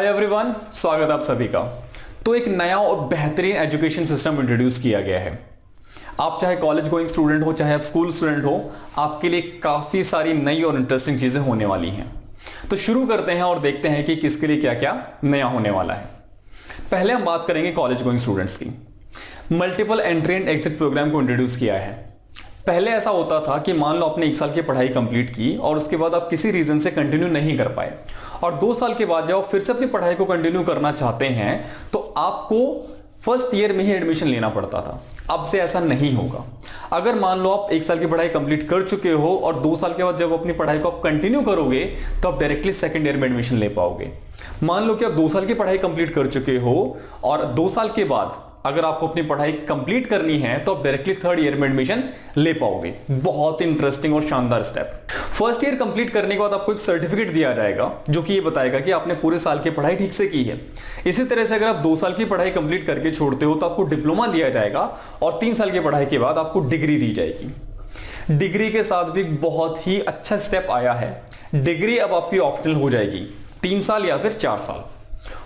Hi everyone, स्वागत है आप सभी का। तो एक नया और बेहतरीन एजुकेशन सिस्टम इंट्रोड्यूस किया गया है। आप चाहे कॉलेज गोइंग स्टूडेंट हो, चाहे आप स्कूल स्टूडेंट हो, आपके लिए काफी सारी नई और इंटरेस्टिंग चीजें होने वाली हैं। तो शुरू करते हैं और देखते हैं कि किसके लिए क्या क्या नया होने वाला है। पहले हम बात करेंगे कॉलेज गोइंग स्टूडेंट्स की। Multiple entry and exit programme को इंट्रोड्यूस किया है। पहले ऐसा होता था कि मान लो आपने 1 साल की पढ़ाई कंप्लीट की और उसके बाद आप किसी रीजन से कंटिन्यू नहीं कर पाए और 2 साल के बाद जब आप फिर से अपनी पढ़ाई को कंटिन्यू करना चाहते हैं तो आपको फर्स्ट ईयर में ही एडमिशन लेना पड़ता था। अब से ऐसा नहीं होगा। अगर मान लो आप 1 साल की पढ़ाई कंप्लीट कर चुके हो और 2 साल के बाद जब अपनी पढ़ाई को आप कंटिन्यू करोगे तो आप डायरेक्टली सेकंड ईयर में एडमिशन ले पाओगे। मान लो कि आप 2 साल की पढ़ाई कंप्लीट कर चुके हो और 2 साल के बाद अगर आपको अपनी पढ़ाई कंप्लीट करनी है तो आप डायरेक्टली थर्ड ईयर में एडमिशन ले पाओगे। बहुत इंटरेस्टिंग और शानदार स्टेप। फर्स्ट ईयर कंप्लीट करने के बाद आपको एक सर्टिफिकेट दिया जाएगा जो कि ये बताएगा कि आपने पूरे साल की पढ़ाई ठीक से की है। इसी तरह से अगर आप 2 साल की पढ़ाई कंप्लीट करके छोड़ते हो तो आपको डिप्लोमा दिया जाएगा और 3 साल की पढ़ाई के बाद आपको डिग्री दी जाएगी। डिग्री के साथ भी बहुत ही अच्छा स्टेप आया है। डिग्री अब आपकी ऑप्शनल हो जाएगी, 3 साल या फिर 4 साल।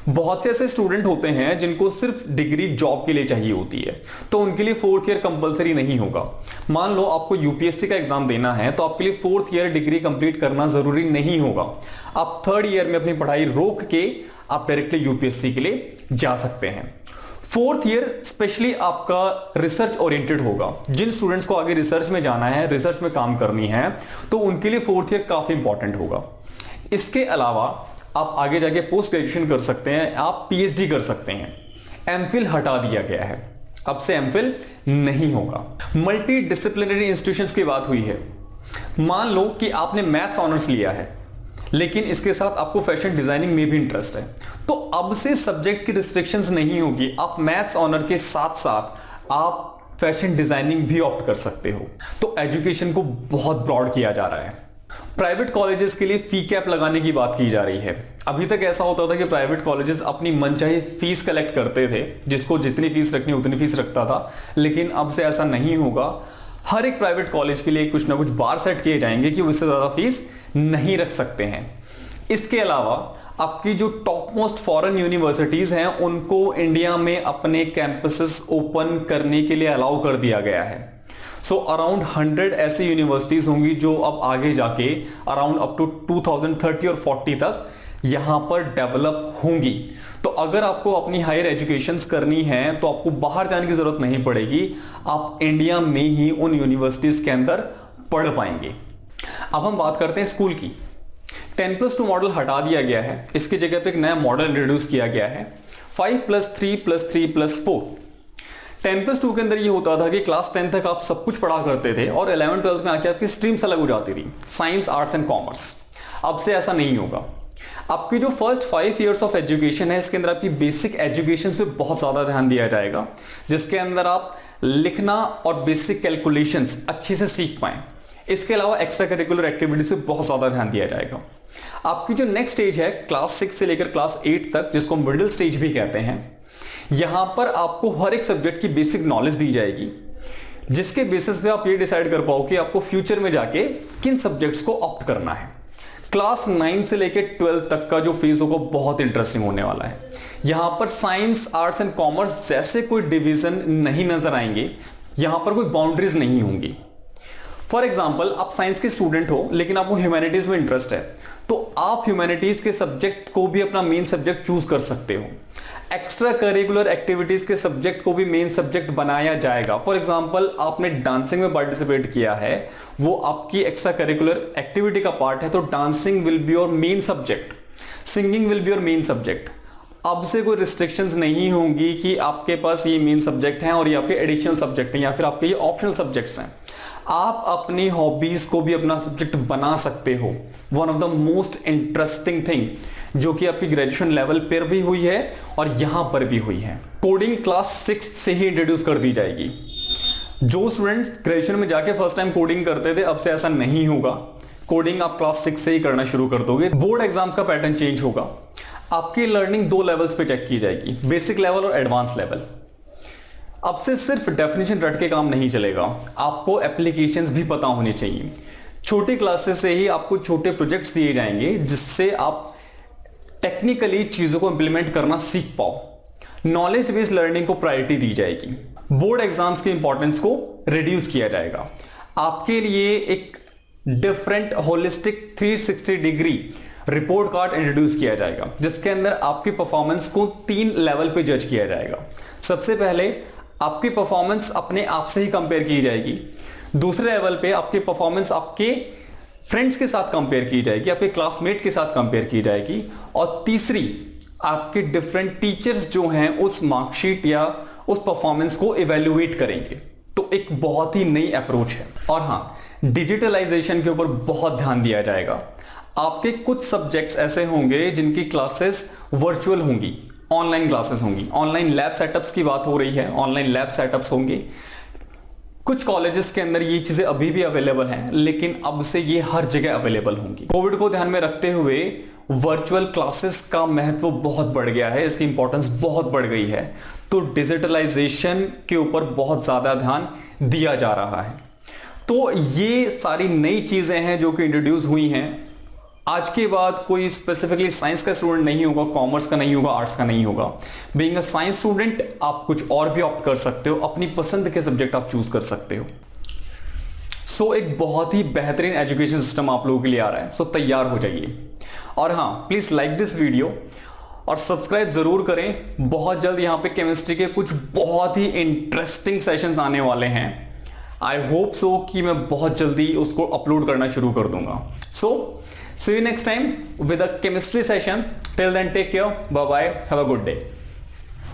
बहुत से ऐसे स्टूडेंट होते हैं जिनको सिर्फ डिग्री जॉब के लिए चाहिए होती है, तो उनके लिए 4th ईयर कंपलसरी नहीं होगा। मान लो आपको यूपीएससी का एग्जाम देना है तो आपके लिए 4th ईयर डिग्री कंप्लीट करना जरूरी नहीं होगा। आप 3rd ईयर में अपनी पढ़ाई रोक के आप डायरेक्टली यूपीएससी के लिए जा सकते हैं। 4th ईयर स्पेशली आपका रिसर्च ओरिएंटेड होगा। जिन स्टूडेंट्स को आगे रिसर्च में जाना है, रिसर्च में काम करनी है, तो उनके लिए 4th ईयर काफी इंपॉर्टेंट होगा। इसके अलावा आप आगे जाके पोस्ट ग्रेजुएशन कर सकते हैं, आप पीएचडी कर सकते हैं। एमफिल हटा दिया गया है, अब से एमफिल नहीं होगा। मल्टी डिसिप्लिनरी इंस्टीट्यूशंस की बात हुई है। मान लो कि आपने मैथ्स ऑनर्स लिया है लेकिन इसके साथ आपको फैशन डिजाइनिंग में भी इंटरेस्ट है, तो अब से सब्जेक्ट की रिस्ट्रिक्शंस नहीं होगी। आप मैथ्स ऑनर के साथ साथ आप फैशन डिजाइनिंग भी ऑप्ट कर सकते हो। तो एजुकेशन को बहुत ब्रॉड किया जा रहा है। प्राइवेट कॉलेजेस के लिए फी कैप लगाने की बात की जा रही है। अभी तक ऐसा होता था कि प्राइवेट कॉलेजेस अपनी मनचाही फीस कलेक्ट करते थे, जिसको जितनी फीस रखनी उतनी फीस रखता था, लेकिन अब से ऐसा नहीं होगा। हर एक प्राइवेट कॉलेज के लिए कुछ ना कुछ बार सेट किए जाएंगे कि उससे ज्यादा फीस नहीं रख सकते हैं। इसके अलावा आपकी जो टॉप मोस्ट फॉरेन यूनिवर्सिटीज हैं उनको इंडिया में अपने कैंपसेस ओपन करने के लिए अलाउ कर दिया गया है। सो अराउंड 100 ऐसी यूनिवर्सिटीज होंगी जो अब आगे जाके अराउंड अप टू 2030 और 40 तक यहां पर डेवलप होंगी। तो अगर आपको अपनी हायर एजुकेशन करनी है तो आपको बाहर जाने की जरूरत नहीं पड़ेगी, आप इंडिया में ही उन यूनिवर्सिटीज के अंदर पढ़ पाएंगे। अब हम बात करते हैं स्कूल की। 10+2 मॉडल हटा दिया गया है, इसकी जगह पे एक नया मॉडल इंट्रोड्यूस किया गया है 5+3+3+4। 10+2 के अंदर ये होता था कि क्लास 10 तक आप सब कुछ पढ़ा करते थे और 11th 12th में आके आपकी स्ट्रीम्स अलग हो जाती थी, साइंस, आर्ट्स एंड कॉमर्स। अब से ऐसा नहीं होगा। आपकी जो फर्स्ट 5 इयर्स ऑफ एजुकेशन है इसके अंदर आपकी बेसिक एजुकेशन पे बहुत ज्यादा ध्यान दिया जाएगा, जिसके अंदर आप लिखना और बेसिक कैलकुलेशंस अच्छे से सीख पाएं। इसके अलावा एक्स्ट्रा करिकुलर एक्टिविटीज पे बहुत ज्यादा ध्यान दिया जाएगा। आपकी जो नेक्स्ट स्टेज है क्लास 6 से लेकर क्लास 8 तक, जिसको मिडिल स्टेज भी कहते हैं, यहां पर आपको हर एक सब्जेक्ट की बेसिक नॉलेज दी जाएगी, जिसके बेसिस पे आप ये डिसाइड कर पाओ कि आपको फ्यूचर में जाके किन सब्जेक्ट्स को ऑप्ट करना है। क्लास 9 से लेकर 12 तक का जो फेज होगा बहुत इंटरेस्टिंग होने वाला है। यहां पर साइंस, आर्ट्स एंड कॉमर्स जैसे कोई डिवीजन नहीं नजर आएंगे, यहां पर कोई बाउंड्रीज नहीं होंगी। फॉर एग्जाम्पल, आप साइंस के स्टूडेंट हो लेकिन आपको ह्यूमैनिटीज में इंटरेस्ट है, तो आप ह्यूमैनिटीज के सब्जेक्ट को भी अपना मेन सब्जेक्ट चूज कर सकते हो। एक्स्ट्रा करिकुलर एक्टिविटीज के सब्जेक्ट को भी मेन सब्जेक्ट बनाया जाएगा। फॉर एग्जांपल, आपने डांसिंग में पार्टिसिपेट किया है, वो आपकी एक्स्ट्रा करिकुलर एक्टिविटी का पार्ट है, तो dancing will be your main subject, singing will be your main subject. अब से कोई रिस्ट्रिक्शंस नहीं होंगी कि आपके पास ये मेन सब्जेक्ट हैं और ये आपके एडिशनल सब्जेक्ट हैं या फिर आपके ये ऑप्शनल सब्जेक्ट्स हैं। आप अपनी हॉबीज को भी अपना सब्जेक्ट बना सकते हो। One of the most interesting thing जो कि आपकी ग्रेजुएशन लेवल पर भी हुई है और यहां पर भी हुई है, कोडिंग क्लास 6 से ही इंट्रोड्यूस कर दी जाएगी। जो स्टूडेंट्स ग्रेजुएशन में जाके फर्स्ट टाइम कोडिंग करते थे, अब से ऐसा नहीं होगा। कोडिंग आप क्लास 6 से ही करना शुरू कर दोगे। बोर्ड एग्जाम्स का पैटर्न चेंज होगा। आपकी लर्निंग 2 लेवल्स पे चेक की जाएगी, बेसिक लेवल और एडवांस लेवल। अब से सिर्फ डेफिनेशन रट के काम नहीं चलेगा, आपको एप्लीकेशंस भी पता होनी चाहिए। छोटी क्लासेस से ही आपको छोटे प्रोजेक्ट्स दिए जाएंगे जिससे आप टेक्निकली चीजों को इंप्लीमेंट करना सीख पाओ। नॉलेज बेस्ड लर्निंग को प्रायोरिटी दी जाएगी। बोर्ड एग्जाम्स के इंपॉर्टेंस को रिड्यूस किया जाएगा। आपके लिए एक different holistic 360 degree report card introduce किया जाएगा, जिसके अंदर आपकी परफॉर्मेंस को 3 लेवल पे जज किया जाएगा। सबसे पहले आपकी परफॉर्मेंस अपने आप से ही कंपेयर की जाएगी। दूसरे लेवल पे आपकी परफॉर्मेंस आपके फ्रेंड्स के साथ कंपेयर की जाएगी, आपके क्लासमेट के साथ कंपेयर की जाएगी। और तीसरी, आपके डिफरेंट टीचर्स जो हैं उस मार्कशीट या उस परफॉर्मेंस को इवेल्युएट करेंगे। तो एक बहुत ही नई अप्रोच है। और हां, डिजिटलाइजेशन के ऊपर बहुत ध्यान दिया जाएगा। आपके कुछ सब्जेक्ट्स ऐसे होंगे जिनकी क्लासेस वर्चुअल होंगी, ऑनलाइन क्लासेस होंगी। ऑनलाइन लैब सेटअप्स की बात हो रही है, ऑनलाइन लैब सेटअप्स होंगे। कुछ कॉलेजेस के अंदर ये चीजें अभी भी अवेलेबल हैं, लेकिन अब से ये हर जगह अवेलेबल होंगी। कोविड को ध्यान में रखते हुए वर्चुअल क्लासेस का महत्व बहुत बढ़ गया है, इसकी इंपॉर्टेंस बहुत बढ़ गई है। तो डिजिटलाइजेशन के ऊपर बहुत ज्यादा ध्यान दिया जा रहा है। तो ये सारी नई चीजें हैं जो कि इंट्रोड्यूस हुई हैं। आज के बाद कोई स्पेसिफिकली साइंस का स्टूडेंट नहीं होगा, कॉमर्स का नहीं होगा, आर्ट्स का नहीं होगा। बीइंग अ साइंस स्टूडेंट आप कुछ और भी ऑप्ट कर सकते हो, अपनी पसंद के सब्जेक्ट आप चूज कर सकते हो। सो एक बहुत ही बेहतरीन एजुकेशन सिस्टम आप लोगों के लिए आ रहा है। सो तैयार हो जाइए। और हां, प्लीज लाइक दिस वीडियो और सब्सक्राइब जरूर करें। बहुत जल्द यहां पे केमिस्ट्री के कुछ बहुत ही इंटरेस्टिंग सेशंस आने वाले हैं। आई होप सो कि मैं बहुत जल्दी उसको अपलोड करना शुरू कर दूंगा। सो see you next time with a chemistry session. Till then, take care. Bye bye. Have a good day.